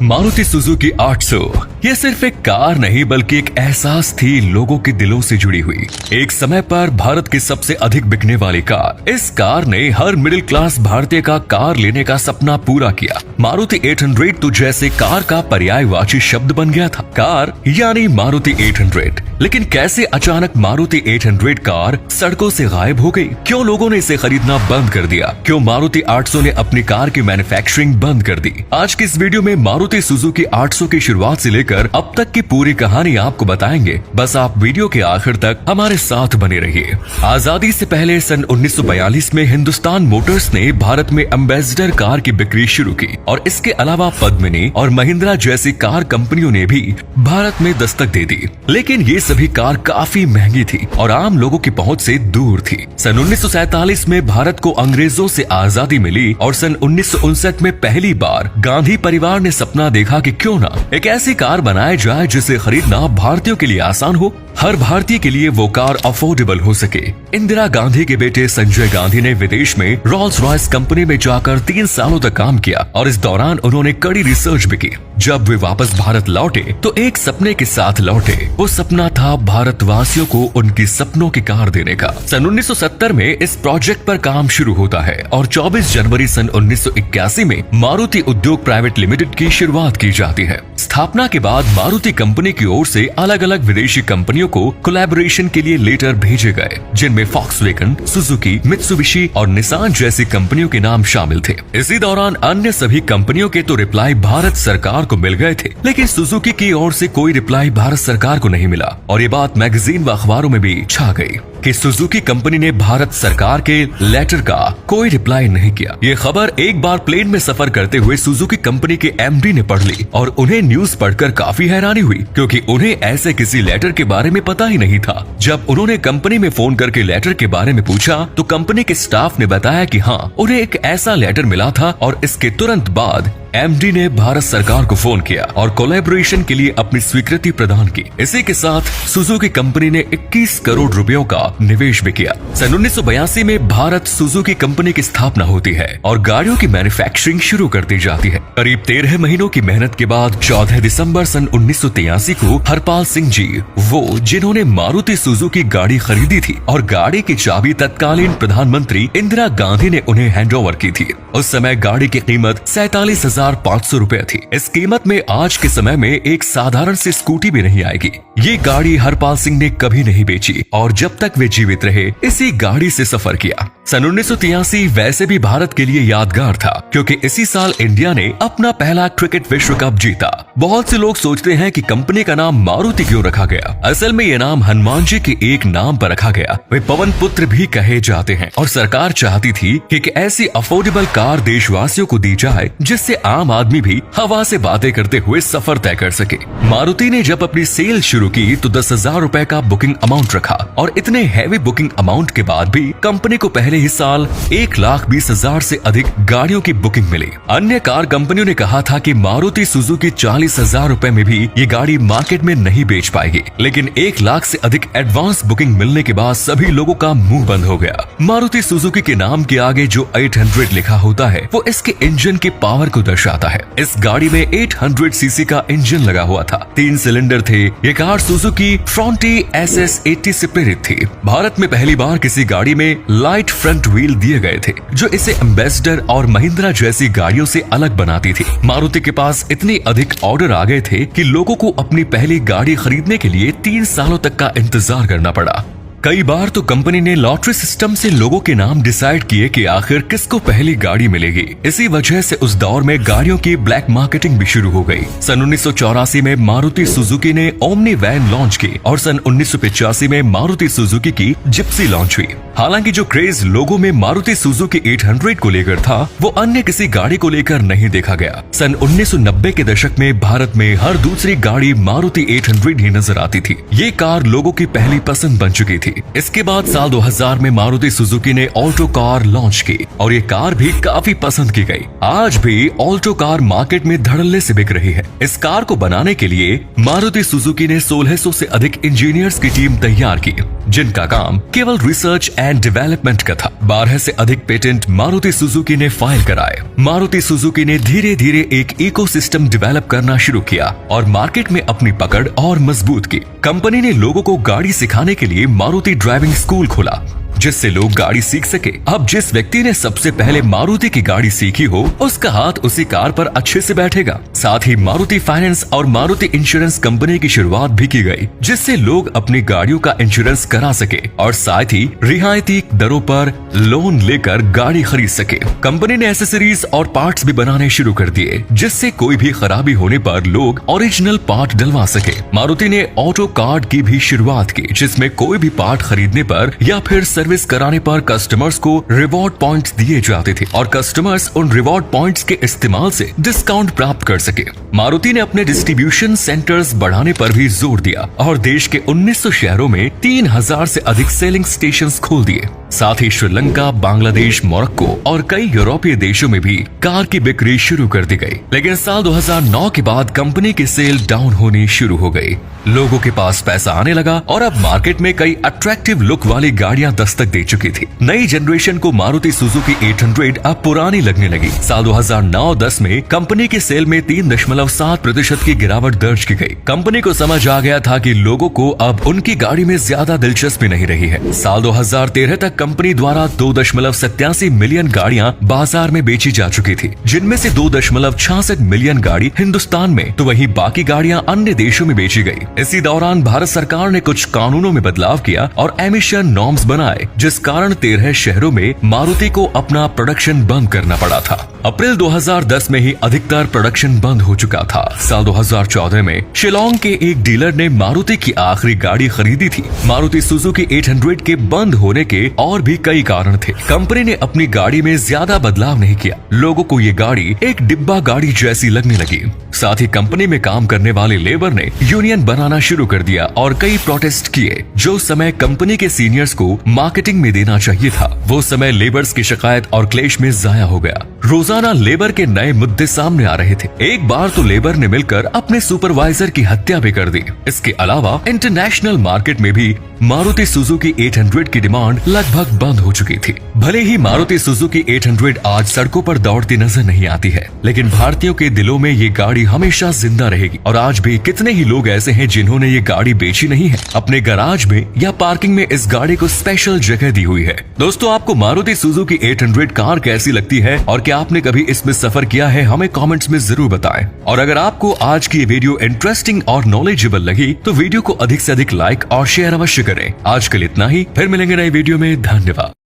Maruti Suzuki 800 ये सिर्फ एक कार नहीं बल्कि एक एहसास थी लोगों के दिलों से जुड़ी हुई। एक समय पर भारत की सबसे अधिक बिकने वाली कार। इस कार ने हर मिडिल क्लास भारतीय का कार लेने का सपना पूरा किया। मारुति 800 तो जैसे कार का पर्यायवाची शब्द बन गया था, कार यानी मारुति 800। लेकिन कैसे अचानक मारुति 800 कार सड़कों से गायब हो गई? क्यों लोगों ने इसे खरीदना बंद कर दिया? क्यों मारुति 800 ने अपनी कार की मैन्युफैक्चरिंग बंद कर दी? आज की इस वीडियो में मारुति सुजुकी 800 की शुरुआत से लेकर अब तक की पूरी कहानी आपको बताएंगे। बस आप वीडियो के आखिर तक हमारे साथ बने रहिए। आजादी से पहले सन 1942 में हिंदुस्तान मोटर्स ने भारत में एम्बेसडर कार की बिक्री शुरू की और इसके अलावा पद्मिनी और महिंद्रा जैसी कार कंपनियों ने भी भारत में दस्तक दे दी। लेकिन ये सभी कार काफी महंगी थी और आम लोगों की पहुंच से दूर थी। सन 1947 में भारत को अंग्रेजों से आजादी मिली और सन 1959 में पहली बार गांधी परिवार ने सपना देखा कि क्यों ना एक ऐसी कार बनाया जाए जिसे खरीदना भारतीयों के लिए आसान हो, हर भारतीय के लिए वो कार अफोर्डेबल हो सके। इंदिरा गांधी के बेटे संजय गांधी ने विदेश में रोल्स रॉयस कंपनी में जाकर 3 सालों तक काम किया और इस दौरान उन्होंने कड़ी रिसर्च भी की। जब वे वापस भारत लौटे तो एक सपने के साथ लौटे। वो सपना था भारतवासियों को उनकी सपनों की कार देने का। सन 1970 में इस प्रोजेक्ट पर काम शुरू होता है और 24 जनवरी सन 1981 में मारुति उद्योग प्राइवेट लिमिटेड की शुरुआत की जाती है। स्थापना के बाद मारुति कंपनी की ओर से अलग अलग विदेशी कंपनियों को कोलैबोरेशन के लिए लेटर भेजे गए, जिनमें फॉक्सवैगन, सुजुकी, मित्सुबिशी और निसान जैसी कंपनियों के नाम शामिल थे। इसी दौरान अन्य सभी कंपनियों के तो रिप्लाई भारत सरकार को मिल गए थे, लेकिन सुजुकी की ओर से कोई रिप्लाई भारत सरकार को नहीं मिला और ये बात मैगजीन व अखबारों में भी छा गई कि सुजुकी कंपनी ने भारत सरकार के लेटर का कोई रिप्लाई नहीं किया। ये खबर एक बार प्लेन में सफर करते हुए सुजुकी कंपनी के एमडी ने पढ़ ली और उन्हें न्यूज पढ़कर काफी हैरानी हुई, क्योंकि उन्हें ऐसे किसी लेटर के बारे में पता ही नहीं था। जब उन्होंने कंपनी में फोन करके लेटर के बारे में पूछा तो कंपनी के स्टाफ ने बताया कि हाँ, उन्हें एक ऐसा लेटर मिला था और इसके तुरंत बाद एमडी ने भारत सरकार को फोन किया और कोलैबोरेशन के लिए अपनी स्वीकृति प्रदान की। इसी के साथ सुजुकी कंपनी ने 21 करोड़ रुपयों का निवेश भी किया। सन 1982 में भारत सुजुकी कंपनी की स्थापना होती है और गाड़ियों की मैन्युफैक्चरिंग शुरू कर दी जाती है। करीब 13 महीनों की मेहनत के बाद 14 दिसंबर सन 1983 को हरपाल सिंह जी, वो जिन्होंने मारुति सुजुकी गाड़ी खरीदी थी और गाड़ी की चाबी तत्कालीन प्रधानमंत्री इंदिरा गांधी ने उन्हें हैंडओवर की थी। उस समय गाड़ी की कीमत 47,500 रुपए थी। इस कीमत में आज के समय में एक साधारण सी स्कूटी भी नहीं आएगी। ये गाड़ी हरपाल सिंह ने कभी नहीं बेची और जब तक वे जीवित रहे इसी गाड़ी से सफर किया। सन 1983 वैसे भी भारत के लिए यादगार था, क्योंकि इसी साल इंडिया ने अपना पहला क्रिकेट विश्व कप जीता। बहुत से लोग सोचते हैं कि कंपनी का नाम मारुति क्यों रखा गया। असल में ये नाम हनुमान जी के एक नाम पर रखा गया। वे पवन पुत्र भी कहे जाते हैं और सरकार चाहती थी कि एक ऐसी अफोर्डेबल कार देशवासियों को दी जाए जिससे आम आदमी भी हवा से बातें करते हुए सफर तय कर सके। मारुति ने जब अपनी सेल शुरू की तो 10,000 रुपए का बुकिंग अमाउंट रखा और इतने हैवी बुकिंग अमाउंट के बाद भी कंपनी को पहले ही साल 1,20,000 से अधिक गाड़ियों की बुकिंग मिली। अन्य कार कंपनियों ने कहा था कि मारुति सुजुकी 40,000 रुपए में भी ये गाड़ी मार्केट में नहीं बेच पाएगी, लेकिन 1 लाख से अधिक एडवांस बुकिंग मिलने के बाद सभी लोगों का मुंह बंद हो गया। मारुति सुजुकी के नाम के आगे जो 800 लिखा होता है वो इसके इंजन के पावर को दर्शाता है। इस गाड़ी में 800 सीसी का इंजन लगा हुआ था, 3 सिलेंडर थे। ये कार सुजुकी फ्रंटी SS80 से प्रेरित थी। भारत में पहली बार किसी गाड़ी में लाइट फ्रंट व्हील दिए गए थे, जो इसे एम्बेसडर और महिंद्रा जैसी गाड़ियों से अलग बनाती थी। मारुति के पास इतनी अधिक ऑर्डर आ गए थे कि लोगों को अपनी पहली गाड़ी खरीदने के लिए 3 सालों तक का इंतजार करना पड़ा। कई बार तो कंपनी ने लॉटरी सिस्टम से लोगों के नाम डिसाइड किए कि आखिर किसको पहली गाड़ी मिलेगी। इसी वजह से उस दौर में गाड़ियों की ब्लैक मार्केटिंग भी शुरू हो गई। सन 1984 में मारुति सुजुकी ने ओमनी वैन लॉन्च की और सन 1985 में मारुति सुजुकी की जिप्सी लॉन्च हुई। हालांकि जो क्रेज लोगों में मारुति सुजुकी 800 को लेकर था वो अन्य किसी गाड़ी को लेकर नहीं देखा गया। सन 1990 के दशक में भारत में हर दूसरी गाड़ी मारुति 800 ही नजर आती थी। ये कार लोगों की पहली पसंद बन चुकी थी। इसके बाद साल 2000 में मारुति सुजुकी ने ऑल्टो कार लॉन्च की और ये कार भी काफी पसंद की गई। आज भी ऑल्टो कार मार्केट में धड़ल्ले से बिक रही है। इस कार को बनाने के लिए मारुति सुजुकी ने 1600 से अधिक इंजीनियर्स की टीम तैयार की, जिनका काम केवल रिसर्च एंड डेवलपमेंट का था। 12 से अधिक पेटेंट मारुति सुजुकी ने फाइल कराए। मारुति सुजुकी ने धीरे धीरे एक इकोसिस्टम डेवलप करना शुरू किया और मार्केट में अपनी पकड़ और मजबूत की। कंपनी ने लोगों को गाड़ी सिखाने के लिए मारुति ड्राइविंग स्कूल खोला, जिससे लोग गाड़ी सीख सके। अब जिस व्यक्ति ने सबसे पहले मारुति की गाड़ी सीखी हो, उसका हाथ उसी कार पर अच्छे से बैठेगा। साथ ही मारुति फाइनेंस और मारुति इंश्योरेंस कंपनी की शुरुआत भी की गई, जिससे लोग अपनी गाड़ियों का इंश्योरेंस करा सके और साथ ही रियायती दरों पर लोन लेकर गाड़ी खरीद सके। कंपनी ने एसेसरीज और पार्ट्स भी बनाने शुरू कर दिए, जिससे कोई भी खराबी होने पर लोग ओरिजिनल पार्ट डलवा सके। मारुति ने ऑटो कार्ड की भी शुरुआत की, जिसमें कोई भी पार्ट खरीदने पर या फिर सर्विस कराने पर कस्टमर्स को रिवॉर्ड पॉइंट्स दिए जाते थे और कस्टमर्स उन रिवॉर्ड पॉइंट्स के इस्तेमाल से डिस्काउंट प्राप्त कर सके। मारुति ने अपने डिस्ट्रीब्यूशन सेंटर्स बढ़ाने पर भी जोर दिया और देश के 1900 शहरों में 3000 से अधिक सेलिंग स्टेशंस खोल दिए। साथ ही श्रीलंका, बांग्लादेश, मोरक्को और कई यूरोपीय देशों में भी कार की बिक्री शुरू कर दी गई। लेकिन साल 2009 के बाद कंपनी की सेल डाउन होनी शुरू हो गई। लोगों के पास पैसा आने लगा और अब मार्केट में कई अट्रैक्टिव लुक वाली गाड़ियां दस्तक दे चुकी थी। नई जनरेशन को मारुति सुजुकी 800 अब पुरानी लगने लगी। साल 2009-10 में कंपनी की सेल में 3.7% की गिरावट दर्ज की गई। कंपनी को समझ आ गया था कि लोगों को अब उनकी गाड़ी में ज्यादा दिलचस्पी नहीं रही है। साल 2013 तक कंपनी द्वारा 2.87 मिलियन गाड़ियां बाजार में बेची जा चुकी थी, जिनमें से 2.66 मिलियन गाड़ी हिंदुस्तान में, तो वहीं बाकी गाड़ियां अन्य देशों में बेची गई। इसी दौरान भारत सरकार ने कुछ कानूनों में बदलाव किया और एमिशन नॉर्म्स बनाए, जिस कारण 13 शहरों में मारुति को अपना प्रोडक्शन बंद करना पड़ा था। अप्रैल 2010 में ही अधिकतर प्रोडक्शन बंद हो चुका था। साल 2014 में शिलोंग के एक डीलर ने मारुति की आखिरी गाड़ी खरीदी थी। मारुति सुजुकी 800 के बंद होने के और भी कई कारण थे। कंपनी ने अपनी गाड़ी में ज्यादा बदलाव नहीं किया। लोगों को ये गाड़ी एक डिब्बा गाड़ी जैसी लगने लगी। साथ ही कंपनी में काम करने वाले लेबर ने यूनियन बनाना शुरू कर दिया और कई प्रोटेस्ट किए। जो समय कंपनी के सीनियर्स को मार्केटिंग में देना चाहिए था, वो समय लेबर्स की शिकायत और क्लेश में जाया हो गया। रोजाना लेबर के नए मुद्दे सामने आ रहे थे। एक बार तो लेबर ने मिलकर अपने सुपरवाइजर की हत्या भी कर दी। इसके अलावा इंटरनेशनल मार्केट में भी मारुति सुजुकी 800 की डिमांड लगभग बंद हो चुकी थी। भले ही मारुति सुजुकी 800 आज सड़कों पर दौड़ती नजर नहीं आती है, लेकिन भारतीयों के दिलों में ये गाड़ी हमेशा जिंदा रहेगी। और आज भी कितने ही लोग ऐसे हैं जिन्होंने ये गाड़ी बेची नहीं है, अपने गैराज में या पार्किंग में इस गाड़ी को स्पेशल जगह दी हुई है। दोस्तों, आपको मारुति सुजुकी 800 कार कैसी लगती है और क्या आपने कभी इसमें सफर किया है, हमें कमेंट्स में जरूर बताएं। और अगर आपको आज की ये वीडियो इंटरेस्टिंग और नॉलेजेबल लगी तो वीडियो को अधिक से अधिक लाइक और शेयर अवश्य करें। आज के लिए इतना ही, फिर मिलेंगे नई वीडियो में। धन्यवाद।